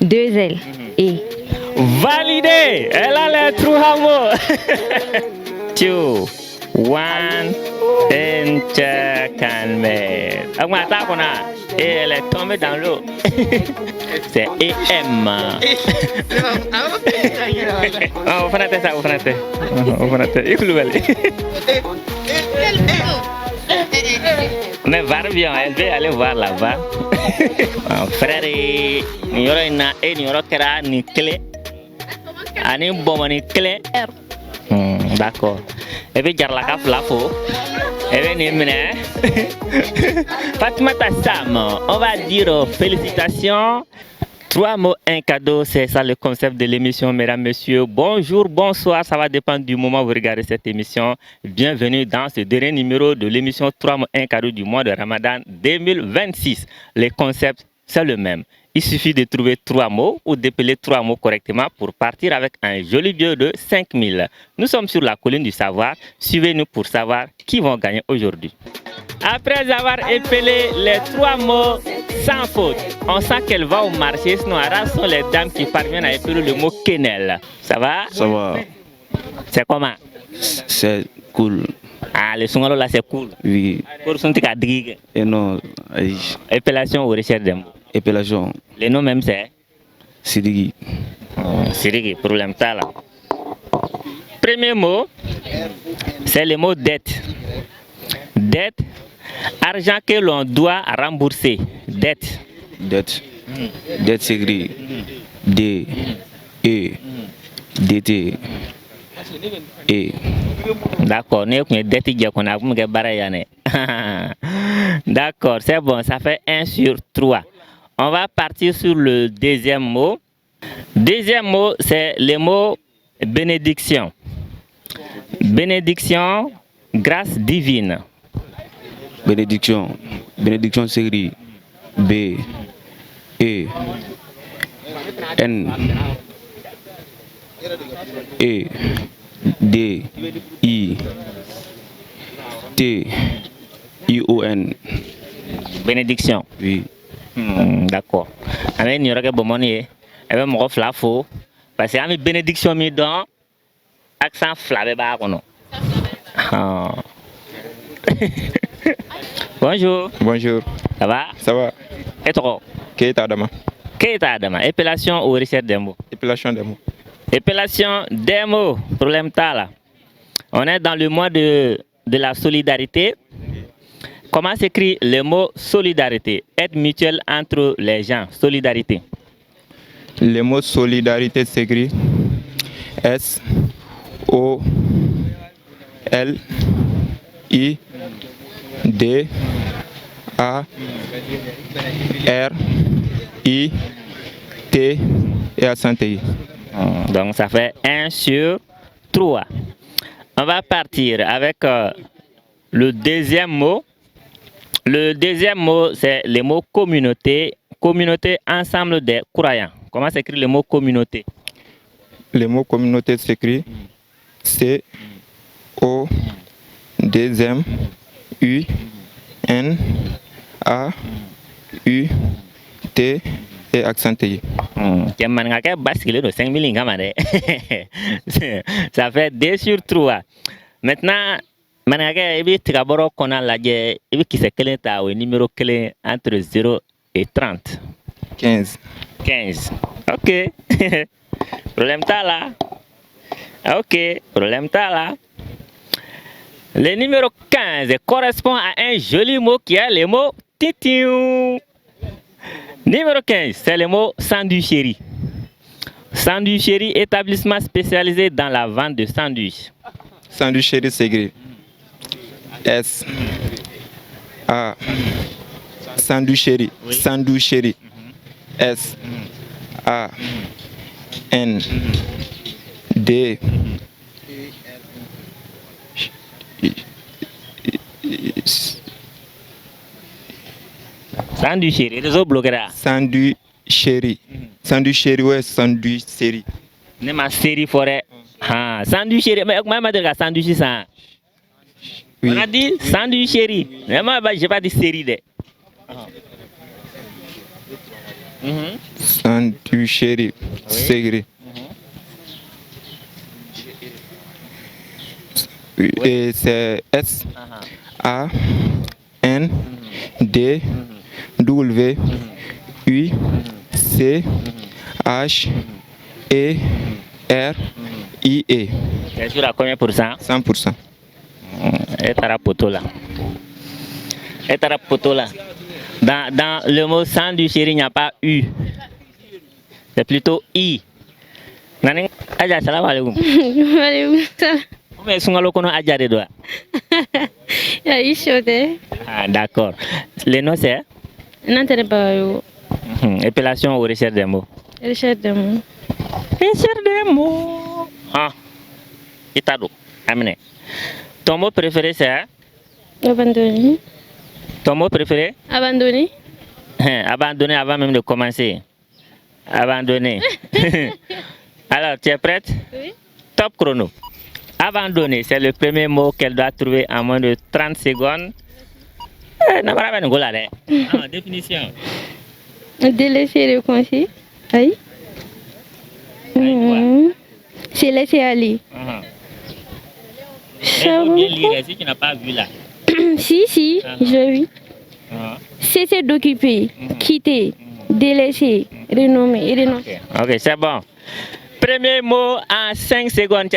2 L. Et. Validé. Elle a les trois mots. 2, 1, and check and made. Et elle est tombée dans l'eau. C'est EM. Oh, vous faites ça, vous faites. Vous faites. Mais va bien, elle veut aller voir là-bas. Frère, il y aura une clé. Ani bon ni clé. D'accord. Et puis garde la cape là faux. Et bien nimene. Fatima Tassam, on va dire félicitations. 3 mots, un cadeau, c'est ça le concept de l'émission, mesdames, messieurs. Bonjour, bonsoir, ça va dépendre du moment où vous regardez cette émission. Bienvenue dans ce dernier numéro de l'émission 3 mots, un cadeau du mois de Ramadan 2026. Le concept, c'est le même. Il suffit de trouver 3 mots ou d'épeler 3 mots correctement pour partir avec un joli billet de 5000. Nous sommes sur la colline du savoir. Suivez-nous pour savoir qui vont gagner aujourd'hui. Après avoir épelé les 3 mots sans faute, on sent qu'elle va au marché, sinon rares sont les dames qui parviennent à épeler le mot quenelle. Ça va? Ça va. C'est comment? C'est cool. Ah, le son là c'est cool. Oui. Pour son tic à drigue. Et non, Épellation ou recherche des mots. épellation. Les noms même c'est? Sidigi. Sidigi, problème ça là. Premier mot, c'est le mot dette. Dette, argent que l'on doit rembourser. Dette. Dette. Dette s'écrit D, E, DT, E. D'accord, d'accord, c'est bon, ça fait 1 sur 3. On va partir sur le deuxième mot. Deuxième mot, c'est le mot bénédiction. Bénédiction, grâce divine. Bénédiction. Bénédiction s'écrit B, E, N, E, D, I, T, I, O, N. Bénédiction. Oui. D'accord. Avec une bonne avec mon flafo parce que la bénédiction mi dans accent flavé bas non. Bonjour. Bonjour. Ça va? Ça va? Et toi? Keita Adama. Keita Adama. Épellation ou recherche des mots? Épellation des mots. Épellation des mots. Problème ta là. On est dans le mois de la solidarité. Comment s'écrit le mot solidarité? Aide mutuelle entre les gens. Solidarité. Le mot solidarité s'écrit S, O, L, I, D, A, R, I, T et accent I. Donc ça fait 1 sur 3. On va partir avec le deuxième mot. Le deuxième mot, c'est le mot communauté. Communauté, ensemble des croyants. Comment s'écrit le mot communauté? Le mot communauté s'écrit C, O, 2 M, U, N, A, U, T et accent I. Ça fait 2 sur 3. Maintenant, qui c'est numéro clé entre 0 et 30. 15. 15. Ok. Problème ta là. Ok. Problème ta là. Le numéro 15 correspond à un joli mot qui est le mot titiu. Numéro 15, c'est le mot sandwicherie. Sandwicherie, établissement spécialisé dans la vente de sandwichs. Sandwicherie s'écrit S, A, sandwicherie. Oui. Sandwicherie. S, A, N, D, Sandwicherie, réseau bloqué là. sandwicherie. Sandwicherie, ouais, sandwicherie. Ne ma série forêt. Ah, sandwicherie, mais moi, je vais sandwich ça. Oui. On a dit sandwicherie. Mais moi, je n'ai pas dit série de. du chéri, Ségri. Et c'est S, A, N, D, W, U, C, H, E, R, I, E. C'est sur à combien %? 100%. Et tarapoto là. Et tarapoto là. Dans le mot sang du chéri, il n'y a pas U. C'est plutôt I. Nani aja salam alaikum. Waalaikum salam. Mais sungalo kono aja de doa. Ya ishode. Ah d'accord. Le nom c'est Nantere bayo. épellation ou recherche des mots. Recherche de mots. Recherche des mots. Ah. Itado. Amine. Ton mot préféré c'est Abandonné. ton mot préféré? Abandonné. Abandonner avant même de commencer. Abandonner. Alors, tu es prête? Oui. Top chrono. Abandonner, c'est le premier mot qu'elle doit trouver en moins de 30 secondes. Définition. Délaisser le conseil. Aïe. C'est laisser aller. Il faut bien lire si tu n'as pas vu là. Si, j'ai vu. Cesser d'occuper, quitter, délaisser, renommer et renoncer. Ok, c'est bon. Premier mot en 5 secondes.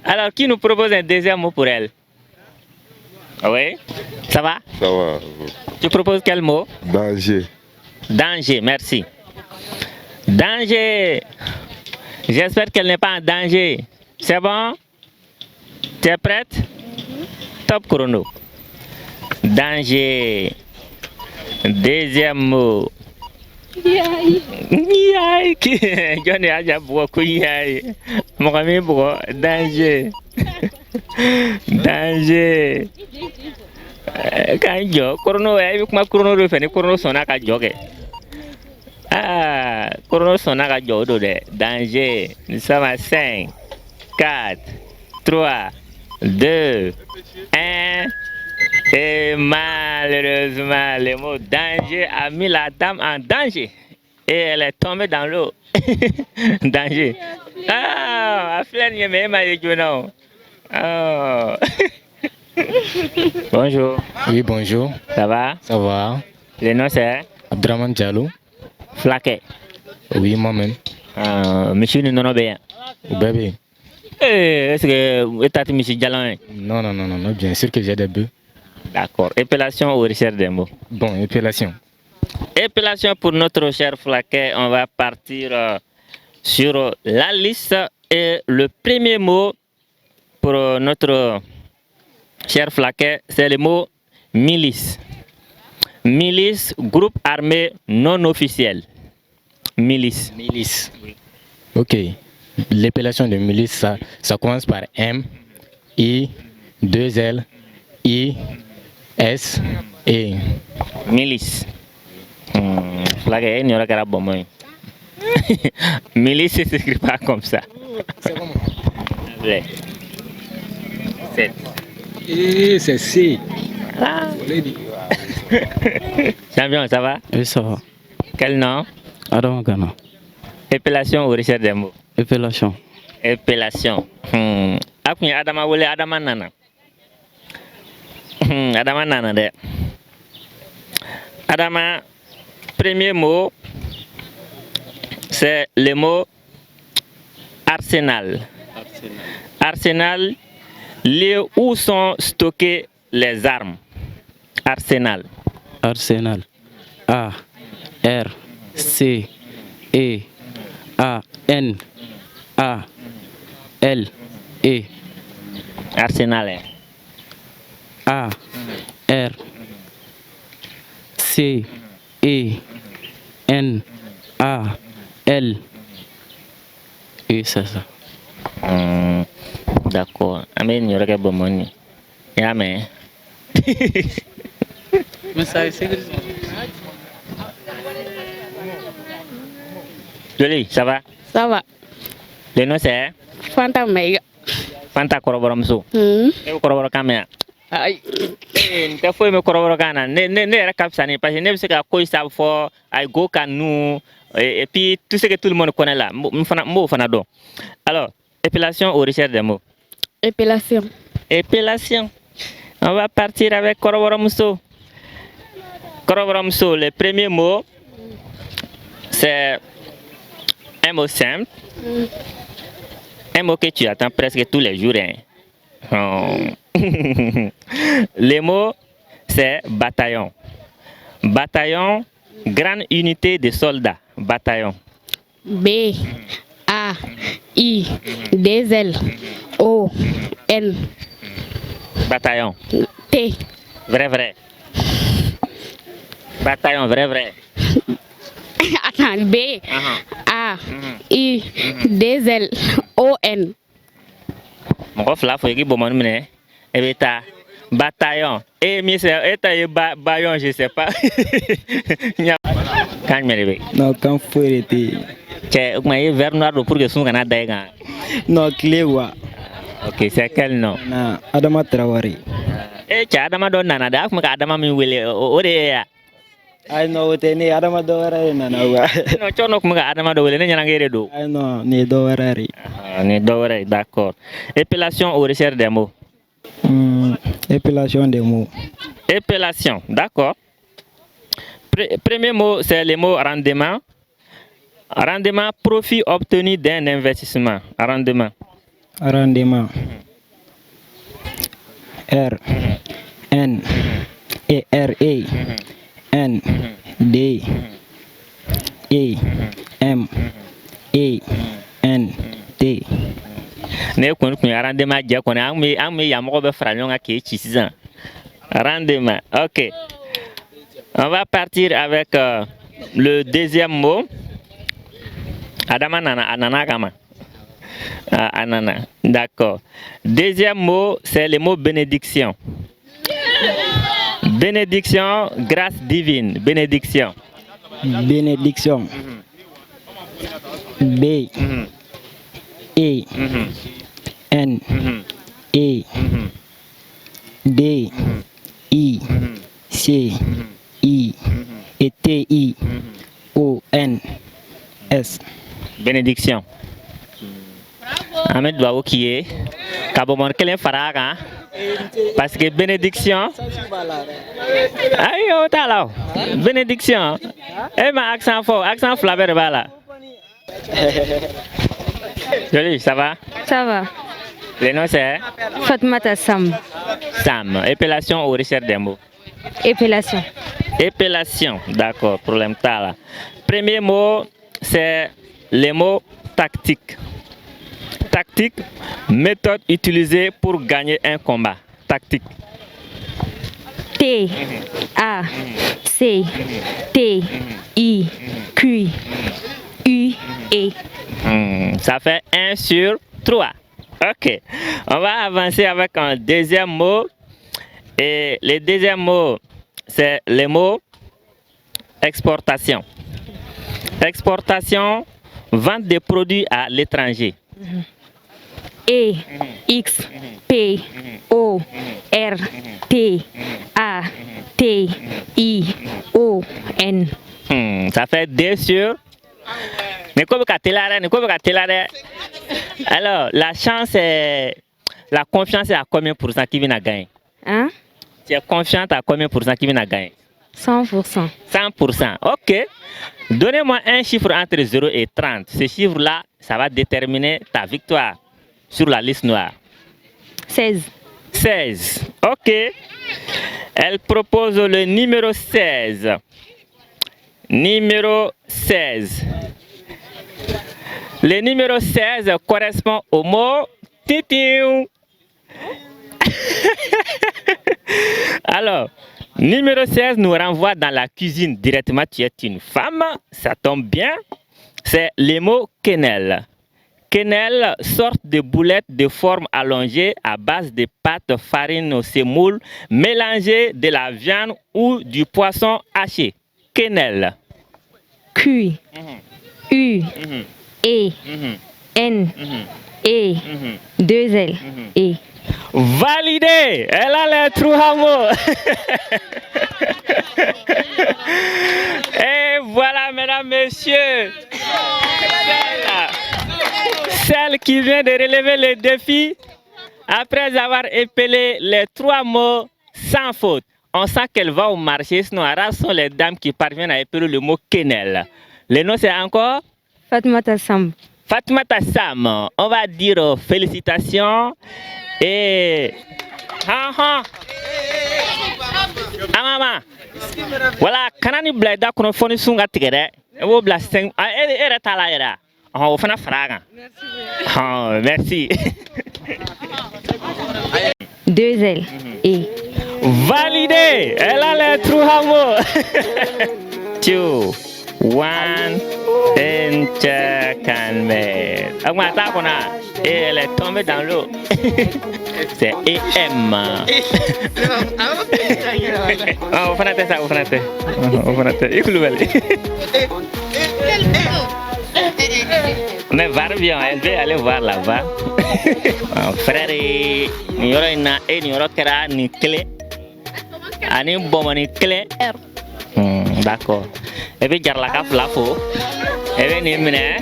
Alors, qui nous propose un deuxième mot pour elle? Oui? Ça va? Ça va. Tu proposes quel mot? Danger. Danger, merci. Danger. J'espère qu'elle n'est pas en danger. C'est bon? Tu es prête? Top chrono. Danger. Deuxième mot. Yai. Johnny aja beaucoup yai. Mon ami beaucoup. Danger. Danger. Quand je chrono avec ma chrono de faire chrono sona ka jogue. Ah, chrono sona ka jodo de. Danger. Nous sommes à 5, 4, 3, 2, 1. Et malheureusement, le mot danger a mis la dame en danger. Et elle est tombée dans l'eau. Danger. Ah, à flâner, il y a oh. Bonjour. Oui, bonjour. Ça va? Ça va. Le nom c'est Abdraman Diallo. Flaquet. Oui, moi-même. Monsieur Nono Béen. Bébé. Est-ce que vous êtes monsieur Diallo? Non, bien sûr que j'ai des bœufs. D'accord. Épellation ou recherche des mots? Bon, épellation. Épellation pour notre cher Flaquet. On va partir sur la liste. Et le premier mot pour notre cher Flaquet, c'est le mot milice. Milice, groupe armé non officiel. Milice. Milice. Ok. L'épellation de milice, ça commence par M, I, 2 L, I, S, E. Milice. Flaquet, il n'y aura qu'à bon moment. Milice ne s'écrit pas comme ça. C'est comment? Vrai. C'est C. Ah. Champion, ça va? Oui, ça va. Quel nom? Adam Ghana. Épellation ou recherche des mots? Épellation. Épellation. Après, Adama Wole, Adama Nana. Adama Nana de. Adama, premier mot, c'est le mot arsenal. Arsenal, lieu où sont stockées les armes. Arsenal. Arsenal. A. R. C. E. A. N. A. L. E. Arsenal. A. R. C. E. N. A. L. E, c'est ça. D'accord. Amen, il y aura que bon money. Amen. Jolie, ça va? Ça va. Le nom c'est Fanta Mega. Fanta Koroboromso. Et Koroboro Kamea. Ay, te foi me kororo kana. Ne era kapsani parce que ne se ka koy sab fo ay go kan nous et puis tout ce que tout le monde connaît là. Mo fana do. Alors, épilation aux recherches des mots. Épilation. Épilation. On va partir avec Koroboromso. Koroboromso, le premier mot, c'est un mot simple. Un mot que tu attends presque tous les jours. Hein. Oh. Le mot, c'est bataillon. Bataillon, grande unité de soldats. Bataillon. B, A, I, D, L, O, N. Bataillon. T. Vrai, vrai. Bataillon, vrai, vrai. Attends, B, A, I, D, L, O, N. Mon fla faut que bon mene ebeta bataillon et mi c'est eta bayon je sais pas kan merebe Non, quand faut arrêter. che ma e vert noir pour que son kana daïga Non, clé wa. ok c'est quel nom Na Adama Traoré. e cha adama don nana da ma adama mi wele o de ya Ay no tene Adama Dawara na na wa. no chono ko ma adama do wele ne nyana ngere do Ay no ne Dawara ri. ne dowre d'accord épilation aux recherches des mots Épilation des mots. épilation d'accord premier mot c'est le mot rendement. Rendement, profit obtenu d'un investissement. Rendement. Rendement. R N E R E N D E M E N T. Ne kon rendement je kon am mi ya mo be fra nyonga ke chi sisan. Rendement. OK. On va partir avec le deuxième mot. Adama nana anana kama. Anana. D'accord. Deuxième mot, c'est le mot bénédiction. Bénédiction, grâce divine. Bénédiction. Bénédiction. B E N E D I C I et T I O N S. Bénédiction. Ahmed doit qui est Kabomon Kelen Faraga parce que bénédiction. Aïe, oh, t'as là. Bénédiction. Eh, ma accent fort, accent flaveur bala. Joli, ça va? Ça va. Le nom c'est Fatmata Sam. Sam. Épilation aux recherches des mots. Épilation. Épilation, d'accord, problème t'as là. Premier mot, c'est le mot tactique. Tactique, méthode utilisée pour gagner un combat. Tactique. T A C T I Q U E. Ça fait 1 sur 3. Ok. On va avancer avec un deuxième mot. Et le deuxième mot, c'est le mot exportation. Exportation, vente des produits à l'étranger. E X P O R T A T I O N. Ça fait 2 sur. Alors, la chance est. La confiance est à combien pour cent qui vient à gagner? Hein? Tu es confiante à combien pour cent qui vient à gagner? 100%. 100%. Ok. Donnez-moi un chiffre entre 0 et 30. Ce chiffre-là, ça va déterminer ta victoire sur la liste noire. 16. 16. Ok. Elle propose le numéro 16. Numéro 16. Le numéro 16 correspond au mot titiu. Alors, numéro 16 nous renvoie dans la cuisine directement. Tu es une femme, ça tombe bien. C'est le mot quenelle. Quenelle, sorte de boulette de forme allongée à base de pâte, farine ou semoule, mélangée de la viande ou du poisson haché. Quenelle. Q U E N E 2 L E. Validé. Elle a les 3 mots. Et voilà, mesdames, messieurs, celle qui vient de relever le défi après avoir épelé les 3 mots sans faute. On sent qu'elle va au marché, sinon rares sont les dames qui parviennent à épeler le mot quenelle. Le nom c'est encore Fatoumata Sam. Fatoumata Sam. On va dire félicitations et... Ah maman. Voilà, kanani bleda kono foni sunga tigere. E wo bla 5. E ta la era. Oh, fana fraga. Oh, merci. 2 L. E. Validé. Elle a les 3 mots. 2, 1, and check and made. Augmenta qu'on a. Et elle est tombée dans l'eau. C'est EM. Oh, vous faites ça, vous faites. Vous faites. Écoutez. Mais va bien, elle veut aller voir là-bas. Frère, ni yoro ina ni yoro kera ni clé. Ani bon ni clé. D'accord. Et puis garde la cape là faux. Et bien nimene.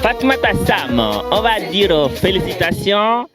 Fatoumata Sam, on va dire félicitations.